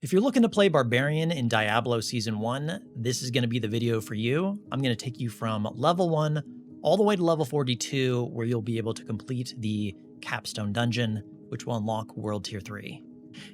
If you're looking to play Barbarian in Diablo Season 1, this is going to be the video for you. I'm going to take you from level 1 all the way to level 42, where you'll be able to complete the Capstone Dungeon, which will unlock World Tier 3.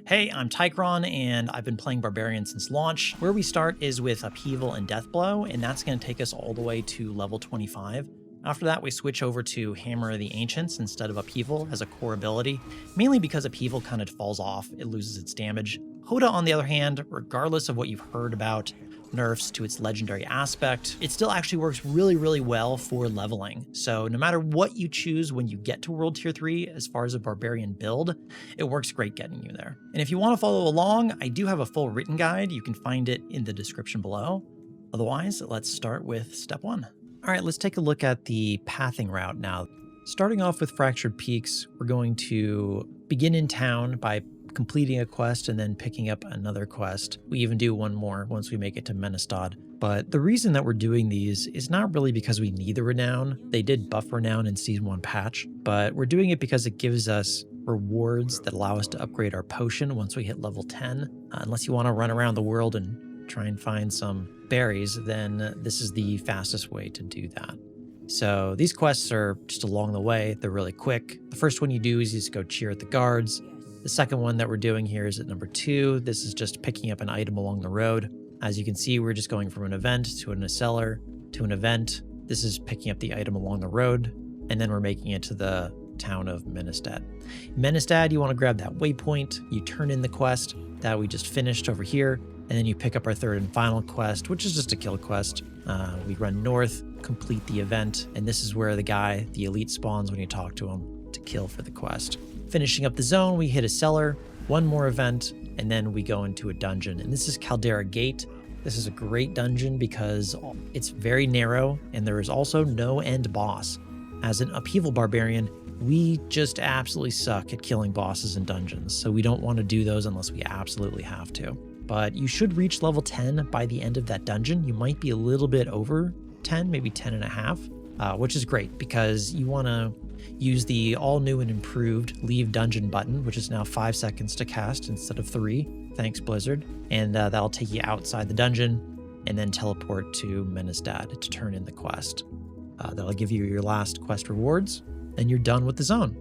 Hey, I'm Tychron, and I've been playing Barbarian since launch. Where we start is with Upheaval and Deathblow, and that's going to take us all the way to level 25. After that, we switch over to Hammer of the Ancients instead of Upheaval as a core ability, mainly because Upheaval kind of falls off, it loses its damage. Hoda, on the other hand, regardless of what you've heard about nerfs to its legendary aspect, it still actually works really well for leveling. So no matter what you choose when you get to World Tier 3, as far as a Barbarian build, it works great getting you there. And if you want to follow along, I do have a full written guide. You can find it in the description below. Otherwise, let's start with step 1. All right, let's take a look at the pathing route now. Starting off with Fractured Peaks, we're going to begin in town by completing a quest and then picking up another quest. We even do one more once we make it to Menestad. But the reason that we're doing these is not really because we need the renown. They did buff renown in Season 1 patch, but we're doing it because it gives us rewards that allow us to upgrade our potion once we hit level 10. Unless you want to run around the world and try and find some berries, then this is the fastest way to do that. So these quests are just along the way. They're really quick. The first one you do is you just go cheer at the guards. The second one that we're doing here is at number 2. This is just picking up an item along the road. As you can see, we're just going from an event to a cellar to an event. This is picking up the item along the road, and then we're making it to the town of Menestad. Menestad, you want to grab that waypoint. You turn in the quest that we just finished over here, and then you pick up our third and final quest, which is just a kill quest. We run north, complete the event, and this is where the elite spawns when you talk to him to kill for the quest. Finishing up the zone, we hit a cellar, one more event, and then we go into a dungeon. And this is Caldera Gate. This is a great dungeon because it's very narrow, and there is also no end boss. As an Upheaval Barbarian, we just absolutely suck at killing bosses in dungeons, so we don't want to do those unless we absolutely have to. But you should reach level 10 by the end of that dungeon. You might be a little bit over 10, maybe 10 and a half, which is great because you want to use the all new and improved leave dungeon button, which is now 5 seconds to cast instead of 3. Thanks, Blizzard. And that'll take you outside the dungeon and then teleport to Menestad to turn in the quest. That'll give you your last quest rewards, and you're done with the zone.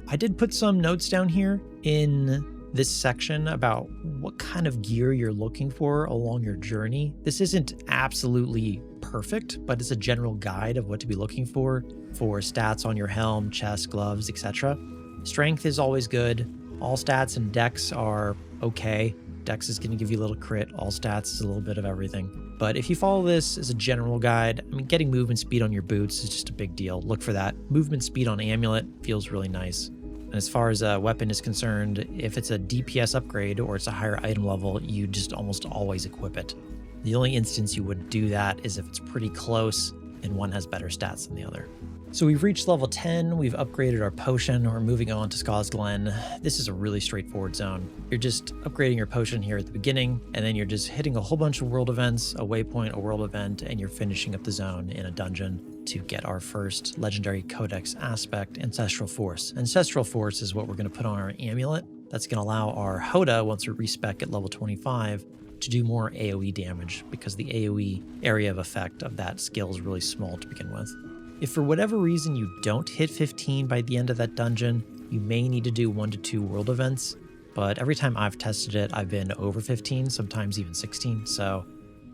I did put some notes down here in this section about what kind of gear you're looking for along your journey. This isn't absolutely perfect, but it's a general guide of what to be looking for stats on your helm, chest, gloves, etc. Strength is always good. All stats and dex are okay. Dex is going to give you a little crit. All stats is a little bit of everything. But if you follow this as a general guide, I mean, getting movement speed on your boots is just a big deal. Look for that. Movement speed on amulet feels really nice. And as far as a weapon is concerned, if it's a DPS upgrade or it's a higher item level, you just almost always equip it. The only instance you would do that is if it's pretty close and one has better stats than the other. So we've reached level 10, we've upgraded our potion, we're moving on to Skaz Glen. This is a really straightforward zone. You're just upgrading your potion here at the beginning, and then you're just hitting a whole bunch of world events, a waypoint, a world event, and you're finishing up the zone in a dungeon to get our first legendary codex aspect, Ancestral Force. Ancestral Force is what we're going to put on our amulet. That's going to allow our Hoda, once we respec at level 25, to do more AoE damage, because the AoE area of effect of that skill is really small to begin with. If for whatever reason you don't hit 15 by the end of that dungeon, you may need to do 1 to 2 world events, but every time I've tested it, I've been over 15, sometimes even 16, so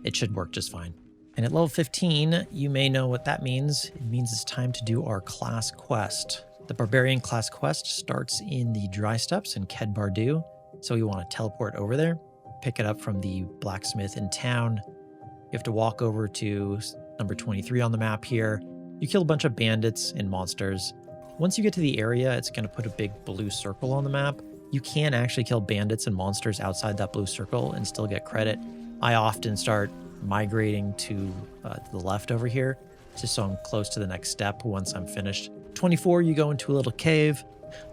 it should work just fine. And at level 15, you may know what that means. It means it's time to do our class quest. The Barbarian class quest starts in the Dry Steppes in Ked Bardu, so you want to teleport over there, pick it up from the blacksmith in town. You have to walk over to number 23 on the map here. You kill a bunch of bandits and monsters. Once you get to the area, it's going to put a big blue circle on the map. You can actually kill bandits and monsters outside that blue circle and still get credit. I often start migrating to the left over here, just so I'm close to the next step once I'm finished. 24, you go into a little cave.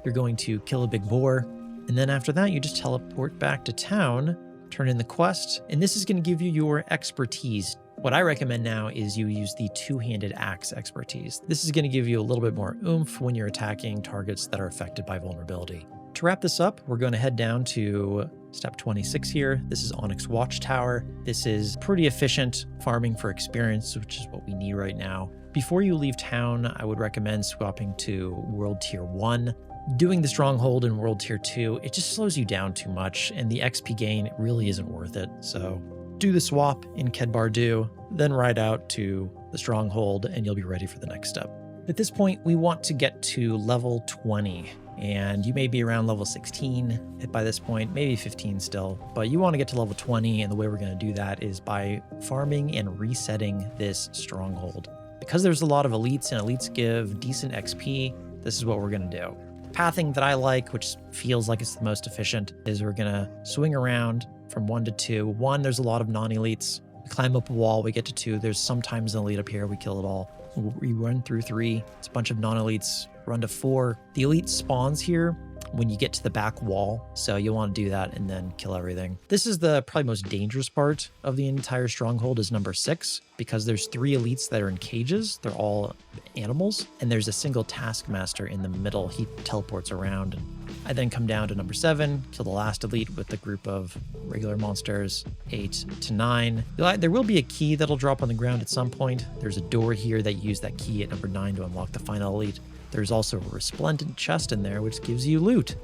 You're going to kill a big boar. And then after that, you just teleport back to town, turn in the quest, and this is going to give you your expertise. What I recommend now is you use the two-handed axe expertise. This is going to give you a little bit more oomph when you're attacking targets that are affected by vulnerability. To wrap this up, we're going to head down to Step 26 here, this is Onyx Watchtower. This is pretty efficient farming for experience, which is what we need right now. Before you leave town, I would recommend swapping to World Tier 1. Doing the Stronghold in World Tier 2, it just slows you down too much, and the XP gain really isn't worth it. So do the swap in Kedbardu, then ride out to the Stronghold, and you'll be ready for the next step. At this point, we want to get to level 20. And you may be around level 16 by this point, maybe 15 still, but you want to get to level 20, and the way we're going to do that is by farming and resetting this stronghold. Because there's a lot of elites, and elites give decent XP, this is what we're going to do. Pathing that I like, which feels like it's the most efficient, is we're going to swing around from 1 to 2. 1, there's a lot of non-elites. We climb up a wall, we get to 2. There's sometimes an elite up here, we kill it all. We run through 3, it's a bunch of non-elites. Run to 4. The elite spawns here when you get to the back wall, so you'll want to do that and then kill everything. This is the probably most dangerous part of the entire stronghold is number 6, because there's 3 elites that are in cages. They're all animals, and there's a single taskmaster in the middle. He teleports around. I then come down to number 7, kill the last elite with the group of regular monsters. 8 to 9. There will be a key that'll drop on the ground at some point. There's a door here that you use that key at number 9 to unlock the final elite. There's also a resplendent chest in there, which gives you loot.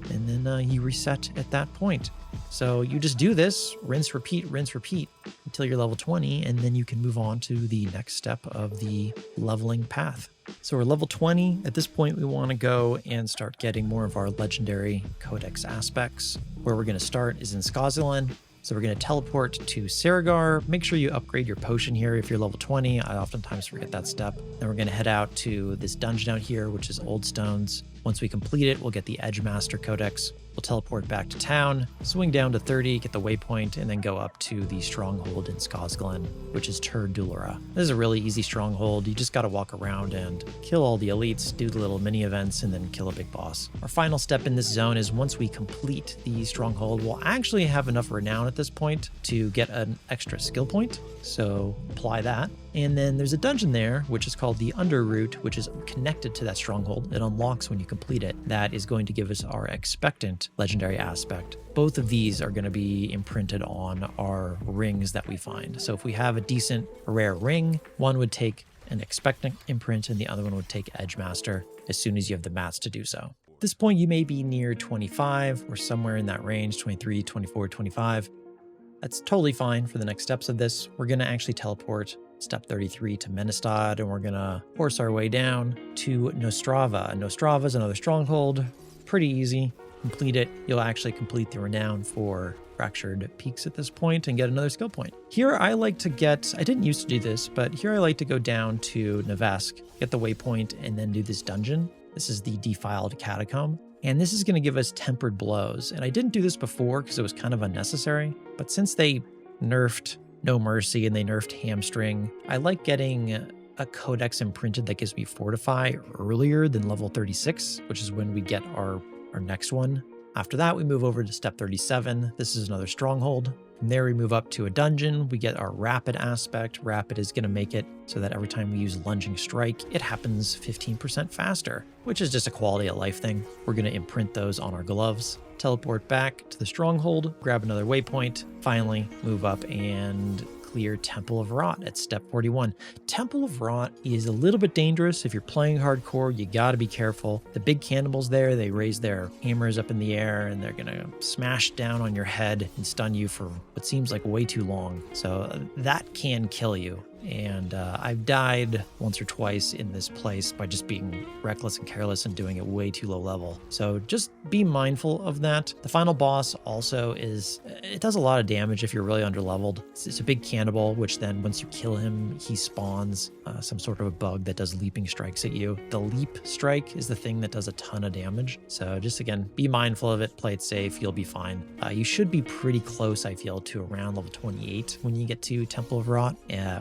And then you reset at that point. So you just do this, rinse, repeat, until you're level 20, and then you can move on to the next step of the leveling path. So we're level 20. At this point, we want to go and start getting more of our legendary codex aspects. Where we're going to start is in Skaziland. So we're going to teleport to Saragar. Make sure you upgrade your potion here if you're level 20. I oftentimes forget that step. Then we're going to head out to this dungeon out here, which is Old Stones. Once we complete it, we'll get the Edge Master Codex. We'll teleport back to town, swing down to 30, get the waypoint, and then go up to the stronghold in Skazglen, which is Tur Dulura. This is a really easy stronghold. You just got to walk around and kill all the elites, do the little mini events, and then kill a big boss. Our final step in this zone is once we complete the stronghold, we'll actually have enough renown at this point to get an extra skill point. So apply that. And then there's a dungeon there, which is called the Underroot, which is connected to that stronghold. It unlocks when you complete it. That is going to give us our expectant legendary aspect. Both of these are going to be imprinted on our rings that we find. So if we have a decent rare ring, one would take an expectant imprint and the other one would take Edge Master as soon as you have the mats to do so. At this point, you may be near 25 or somewhere in that range, 23, 24, 25. That's totally fine for the next steps of this. We're going to actually teleport step 33 to Menestad, and we're going to horse our way down to Nostrava. Nostrava is another stronghold. Pretty easy. Complete it. You'll actually complete the renown for Fractured Peaks at this point and get another skill point. Here I like to get, I didn't used to do this, but here I like to go down to Nevesk, get the waypoint, and then do this dungeon. This is the Defiled Catacomb. And this is going to give us Tempered Blows. And I didn't do this before because it was kind of unnecessary. But since they nerfed No Mercy and they nerfed Hamstring, I like getting a codex imprinted that gives me Fortify earlier than level 36, which is when we get our next one. After that, we move over to step 37. This is another stronghold. From there, we move up to a dungeon. We get our Rapid aspect. Rapid is going to make it so that every time we use Lunging Strike, it happens 15% faster, which is just a quality of life thing. We're going to imprint those on our gloves. Teleport back to the stronghold, grab another waypoint, finally move up and clear Temple of Rot at step 41. Temple of Rot is a little bit dangerous. If you're playing hardcore, you gotta be careful. The big cannibals there, they raise their hammers up in the air and they're gonna smash down on your head and stun you for what seems like way too long. So that can kill you. And I've died once or twice in this place by just being reckless and careless and doing it way too low level. So just be mindful of that. The final boss also it does a lot of damage if you're really underleveled. It's a big cannibal, which then once you kill him, he spawns some sort of a bug that does leaping strikes at you. The leap strike is the thing that does a ton of damage. So just again, be mindful of it, play it safe, you'll be fine. You should be pretty close, I feel, to around level 28 when you get to Temple of Rot,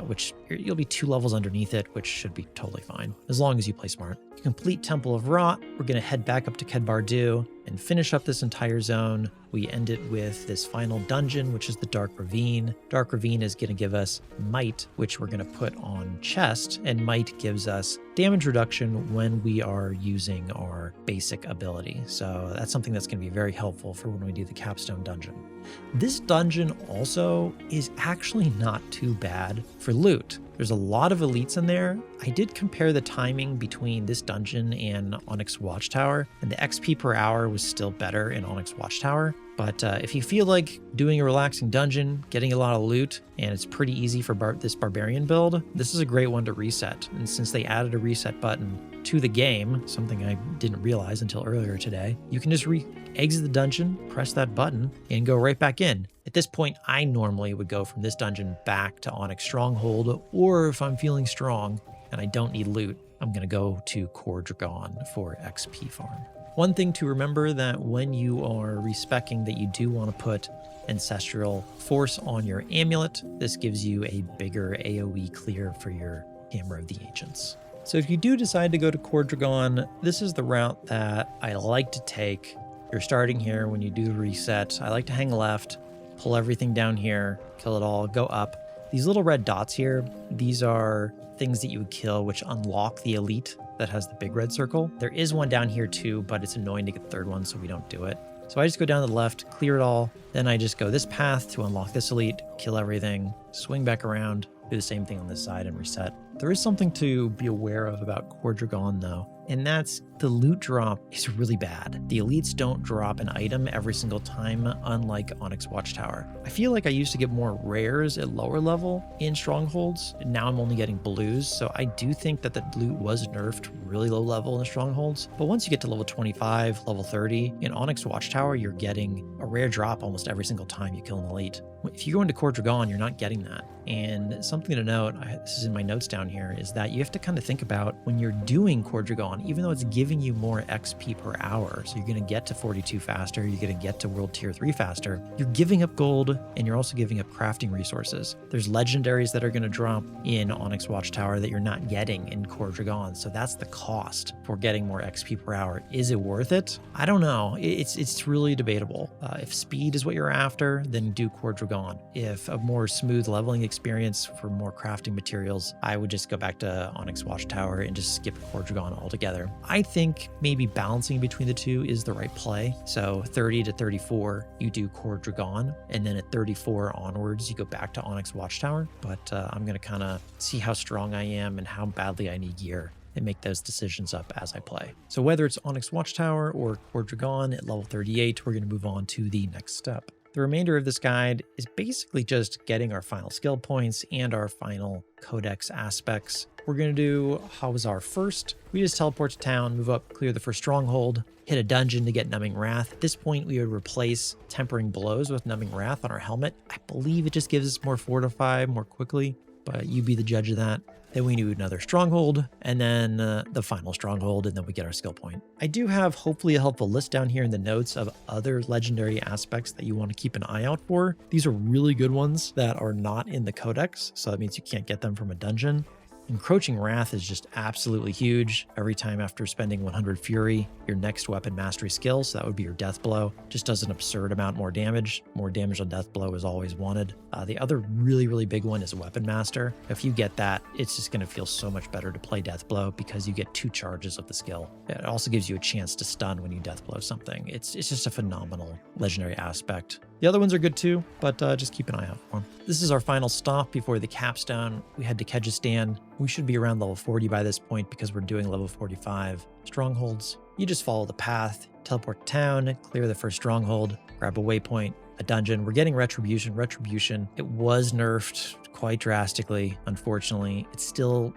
which you'll be 2 levels underneath it, which should be totally fine, as long as you play smart. Complete Temple of Rot, we're going to head back up to Kedbardu and finish up this entire zone. We end it with this final dungeon, which is the Dark Ravine. Dark Ravine is going to give us Might, which we're going to put on Chest, and Might gives us damage reduction when we are using our basic ability. So that's something that's going to be very helpful for when we do the Capstone Dungeon. This dungeon also is actually not too bad for loot. There's a lot of elites in there. I did compare the timing between this dungeon and Onyx Watchtower, and the XP per hour was still better in Onyx Watchtower. But if you feel like doing a relaxing dungeon, getting a lot of loot, and it's pretty easy for this Barbarian build, this is a great one to reset. And since they added a reset button to the game, something I didn't realize until earlier today, you can just exit the dungeon, press that button, and go right back in. At this point, I normally would go from this dungeon back to Onyx Stronghold, or if I'm feeling strong and I don't need loot, I'm going to go to Kor Dragan for XP farm. One thing to remember that when you are respeccing that you do want to put Ancestral Force on your amulet. This gives you a bigger AoE clear for your Hammer of the Ancients. So if you do decide to go to Kor Dragan, this is the route that I like to take. You're starting here. When you do the reset, I like to hang left, pull everything down here, kill it all, go up. These little red dots here, these are things that you would kill which unlock the elite that has the big red circle. There is one down here too, but it's annoying to get the third one, so we don't do it. So I just go down to the left, clear it all, then I just go this path to unlock this elite, kill everything, swing back around, do the same thing on this side and reset. There is something to be aware of about Kor Dragan though, and that's the loot drop is really bad. The elites don't drop an item every single time, unlike Onyx Watchtower. I feel like I used to get more rares at lower level in Strongholds, and now I'm only getting blues, so I do think that the loot was nerfed really low level in Strongholds. But once you get to level 25, level 30, in Onyx Watchtower, you're getting a rare drop almost every single time you kill an elite. If you go into Kor Dragan, you're not getting that. And something to note, this is in my notes down here, is that you have to kind of think about when you're doing Kor Dragan, even though it's giving you more XP per hour, so you're going to get to 42 faster, you're going to get to World Tier 3 faster, you're giving up gold, and you're also giving up crafting resources. There's legendaries that are going to drop in Onyx Watchtower that you're not getting in Kor Dragan, so that's the cost for getting more XP per hour. Is it worth it? I don't know. It's really debatable. If speed is what you're after, then do Kor Dragan. If a more smooth leveling experience for more crafting materials, I would just go back to Onyx Watchtower and just skip Kor Dragan altogether. I think maybe balancing between the two is the right play. So 30 to 34, you do Kor Dragan, and then at 34 onwards, you go back to Onyx Watchtower. But I'm going to kind of see how strong I am and how badly I need gear and make those decisions up as I play. So whether it's Onyx Watchtower or Kor Dragan at level 38, we're going to move on to the next step. The remainder of this guide is basically just getting our final skill points and our final codex aspects. We're going to do Hawazar first. We just teleport to town, move up, clear the first stronghold, hit a dungeon to get Numbing Wrath. At this point, we would replace Tempering Blows with Numbing Wrath on our helmet. I believe it just gives us more fortify more quickly, but you be the judge of that. Then we do another stronghold, and then the final stronghold, and then we get our skill point. I do have hopefully a helpful list down here in the notes of other legendary aspects that you want to keep an eye out for. These are really good ones that are not in the codex, so that means you can't get them from a dungeon. Encroaching Wrath is just absolutely huge. Every time after spending 100 Fury, your next weapon mastery skill, so that would be your Death Blow, just does an absurd amount more damage. More damage on Death Blow is always wanted. The other really big one is Weapon Master. If you get that, it's just going to feel so much better to play Death Blow because you get 2 charges of the skill. It also gives you a chance to stun when you Death Blow something. It's just a phenomenal legendary aspect. The other ones are good too, but just keep an eye out for them. This is our final stop before the capstone. We head to Kyrgyzstan. We should be around level 40 by this point because we're doing level 45 strongholds. You just follow the path, teleport to town, clear the first stronghold, grab a waypoint, a dungeon. We're getting Retribution. Retribution, it was nerfed quite drastically, unfortunately. It's still,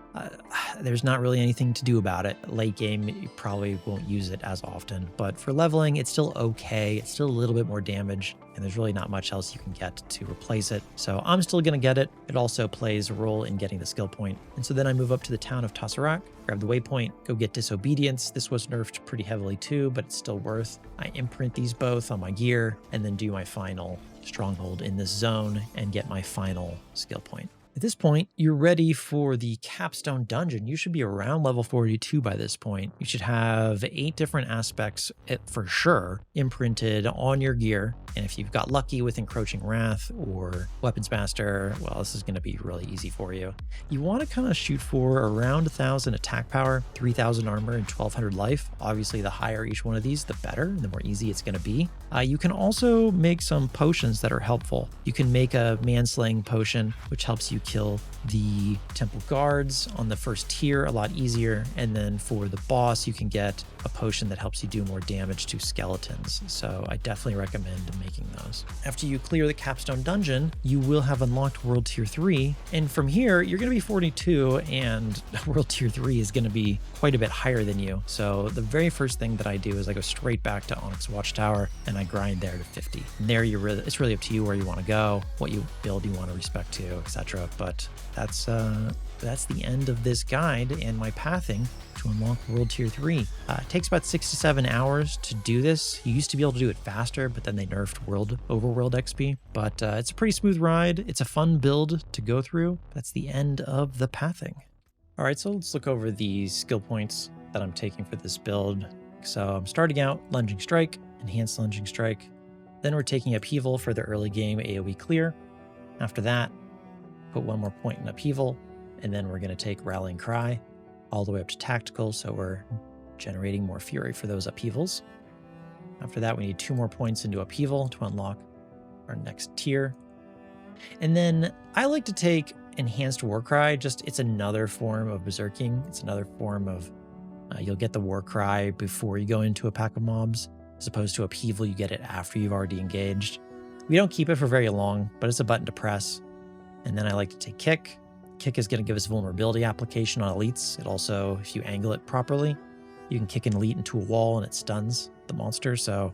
there's not really anything to do about it. Late game, you probably won't use it as often, but for leveling, it's still okay. It's still a little bit more damage, and there's really not much else you can get to replace it. So I'm still gonna get it. It also plays a role in getting the skill point. And so then I move up to the town of Tasarak, grab the waypoint, go get Disobedience. This was nerfed pretty heavily too, but it's still worth. I imprint these both on my gear and then do my final stronghold in this zone and get my final skill point. At this point, you're ready for the capstone dungeon. You should be around level 42 by this point. You should have 8 different aspects for sure imprinted on your gear. And if you've got lucky with Encroaching Wrath or Weapons Master, well, this is going to be really easy for you. You want to kind of shoot for around 1,000 attack power, 3,000 armor, and 1,200 life. Obviously, the higher each one of these, the better, the more easy it's going to be. You can also make some potions that are helpful. You can make a manslaying potion, which helps you kill the temple guards on the first tier a lot easier. And then for the boss, you can get a potion that helps you do more damage to skeletons. So I definitely recommend making those. After you clear the capstone dungeon, you will have unlocked world tier 3. And from here, you're going to be 42 and world tier 3 is going to be quite a bit higher than you. So the very first thing that I do is I go straight back to Onyx Watchtower and I grind there to 50. And there it's really up to you where you want to go, what you build you want to respect to, etc. But that's the end of this guide and my pathing to unlock world tier 3. It takes about 6 to 7 hours to do this. You used to be able to do it faster, but then they nerfed overworld XP. But it's a pretty smooth ride. It's a fun build to go through. That's the end of the pathing. All right, so let's look over the skill points that I'm taking for this build. So I'm starting out Lunging Strike, Enhanced Lunging Strike. Then we're taking Upheaval for the early game AoE clear. After that, put 1 more point in Upheaval, and then we're going to take Rallying Cry all the way up to Tactical, so we're generating more fury for those upheavals. After that, we need 2 more points into Upheaval to unlock our next tier. And then I like to take Enhanced Warcry, it's another form of berserking. It's another form of, you'll get the Warcry before you go into a pack of mobs, as opposed to Upheaval, you get it after you've already engaged. We don't keep it for very long, but it's a button to press. And then I like to take Kick. Kick is going to give us vulnerability application on elites. It also, if you angle it properly, you can kick an elite into a wall and it stuns the monster. So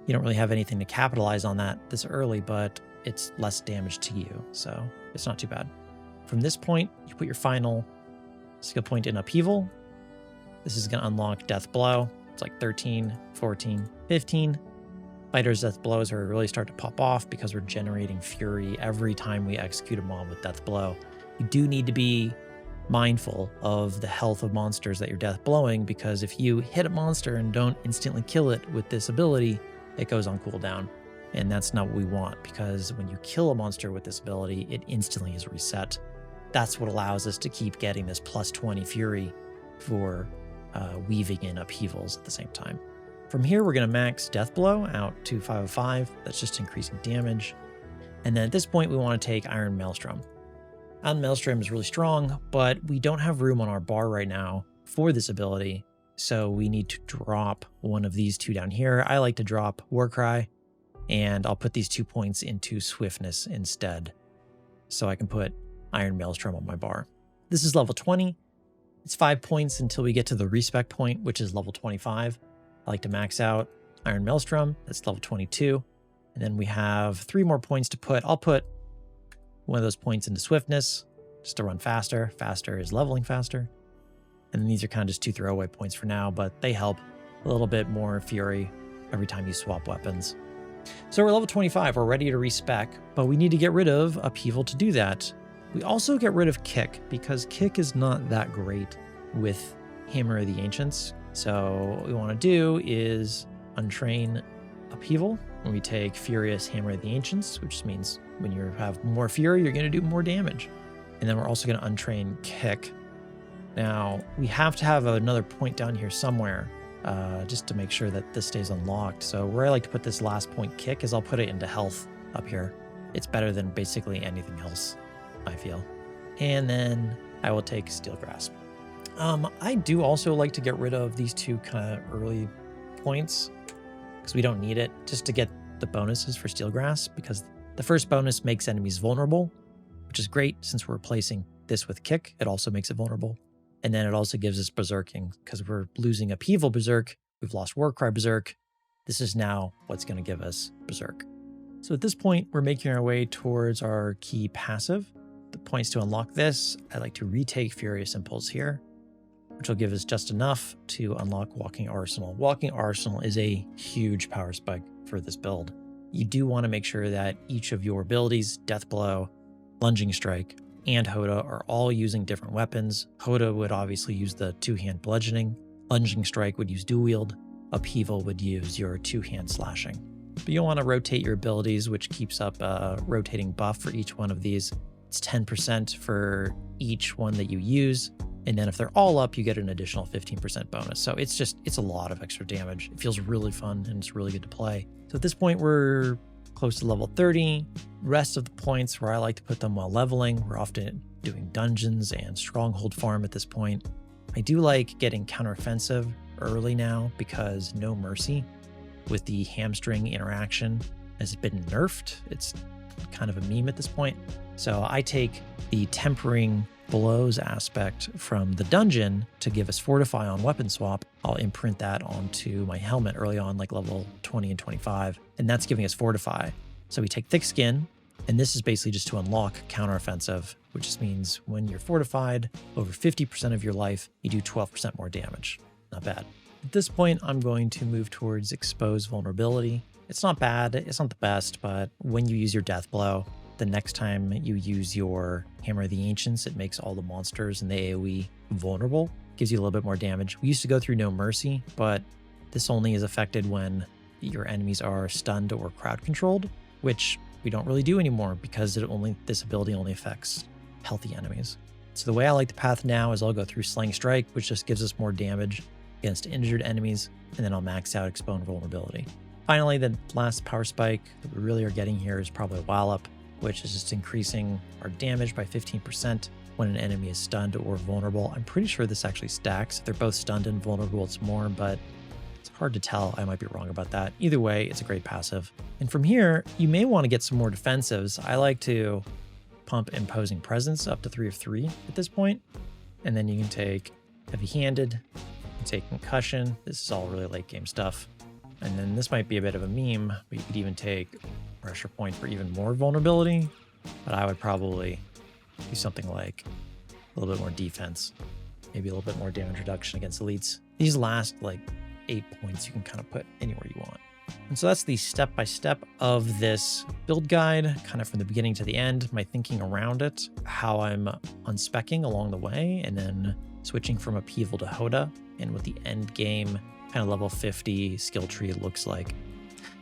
you don't really have anything to capitalize on that this early, but it's less damage to you. So it's not too bad. From this point, you put your final skill point in Upheaval. This is going to unlock Death Blow. It's like 13, 14, 15. Fighter's Death Blows are really start to pop off because we're generating fury every time we execute a mob with Death Blow. You do need to be mindful of the health of monsters that you're death blowing, because if you hit a monster and don't instantly kill it with this ability, it goes on cooldown. And that's not what we want, because when you kill a monster with this ability, it instantly is reset. That's what allows us to keep getting this plus 20 fury for weaving in upheavals at the same time. From here, we're going to max Death Blow out to 505. That's just increasing damage. And then at this point, we want to take Iron Maelstrom. Iron Maelstrom is really strong, but we don't have room on our bar right now for this ability. So we need to drop one of these 2 down here. I like to drop Warcry, and I'll put these 2 points into Swiftness instead, so I can put Iron Maelstrom on my bar. This is level 20. It's 5 points until we get to the respec point, which is level 25. I like to max out Iron Maelstrom. That's level 22. And then we have 3 more points to put. I'll put one of those points into Swiftness just to run faster. Faster is leveling faster. And then these are kind of just 2 throwaway points for now, but they help a little bit more fury every time you swap weapons. So we're level 25. We're ready to respec, but we need to get rid of Upheaval to do that. We also get rid of Kick, because Kick is not that great with Hammer of the Ancients. So what we want to do is untrain Upheaval, and we take Furious Hammer of the Ancients, which means when you have more fury, you're going to do more damage. And then we're also going to untrain Kick. Now, we have to have another point down here somewhere, just to make sure that this stays unlocked. So where I like to put this last point, Kick, is I'll put it into health up here. It's better than basically anything else, I feel. And then I will take Steel Grasp. I do also like to get rid of these 2 kind of early points, because we don't need it, just to get the bonuses for Steel Grasp, because the first bonus makes enemies vulnerable, which is great since we're replacing this with Kick. It also makes it vulnerable. And then it also gives us Berserking, because we're losing Upheaval Berserk. We've lost Warcry Berserk. This is now what's going to give us Berserk. So at this point, we're making our way towards our key passive. The points to unlock this, I like to retake Furious Impulse here, which will give us just enough to unlock Walking Arsenal. Walking Arsenal is a huge power spike for this build. You do want to make sure that each of your abilities, Death Blow, Lunging Strike, and Hoda are all using different weapons. Hoda would obviously use the two-hand bludgeoning. Lunging Strike would use dual wield. Upheaval would use your two-hand slashing. But you'll want to rotate your abilities, which keeps up a rotating buff for each one of these. It's 10% for each one that you use. And then if they're all up, you get an additional 15% bonus. So it's a lot of extra damage. It feels really fun and it's really good to play. So at this point, we're close to level 30. Rest of the points where I like to put them while leveling, we're often doing dungeons and stronghold farm at this point. I do like getting counteroffensive early now because No Mercy with the hamstring interaction has been nerfed. It's kind of a meme at this point. So I take the tempering blows aspect from the dungeon to give us Fortify on weapon swap. I'll imprint that onto my helmet early on, like level 20 and 25, and that's giving us Fortify. So we take Thick Skin, and this is basically just to unlock counteroffensive, which just means when you're fortified over 50% of your life, you do 12% more damage. Not bad. At this point, I'm going to move towards Expose Vulnerability. It's not bad, it's not the best, but when you use your Death Blow, the next time you use your Hammer of the Ancients, it makes all the monsters in the AoE vulnerable. Gives you a little bit more damage. We used to go through No Mercy, but this only is affected when your enemies are stunned or crowd controlled, which we don't really do anymore because this ability only affects healthy enemies. So the way I like the path now is I'll go through Slaying Strike, which just gives us more damage against injured enemies, and then I'll max out Expose Vulnerability. Finally, the last power spike that we really are getting here is probably Wallop, which is just increasing our damage by 15% when an enemy is stunned or vulnerable. I'm pretty sure this actually stacks. If they're both stunned and vulnerable, it's more, but it's hard to tell. I might be wrong about that. Either way, it's a great passive. And from here, you may want to get some more defensives. I like to pump Imposing Presence up to 3 of 3 at this point. And then you can take Heavy-Handed, you can take Concussion. This is all really late game stuff. And then this might be a bit of a meme, but you could even take Pressure Point for even more vulnerability. But I would probably do something like a little bit more defense, maybe a little bit more damage reduction against elites. These last like 8 points you can kind of put anywhere you want. And so that's the step-by-step of this build guide, kind of from the beginning to the end, my thinking around it, how I'm unspecking along the way, and then switching from Upheaval to Hoda, and what the end game kind of level 50 skill tree looks like.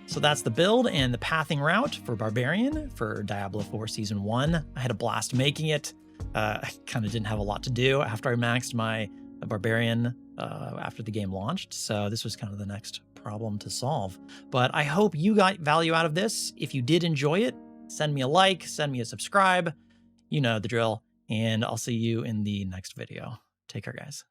So that's the build and the pathing route for Barbarian for Diablo 4 Season 1. I had a blast making it. I kind of didn't have a lot to do after I maxed my Barbarian after the game launched. So this was kind of the next problem to solve. But I hope you got value out of this. If you did enjoy it, send me a like, send me a subscribe. You know the drill. And I'll see you in the next video. Take care, guys.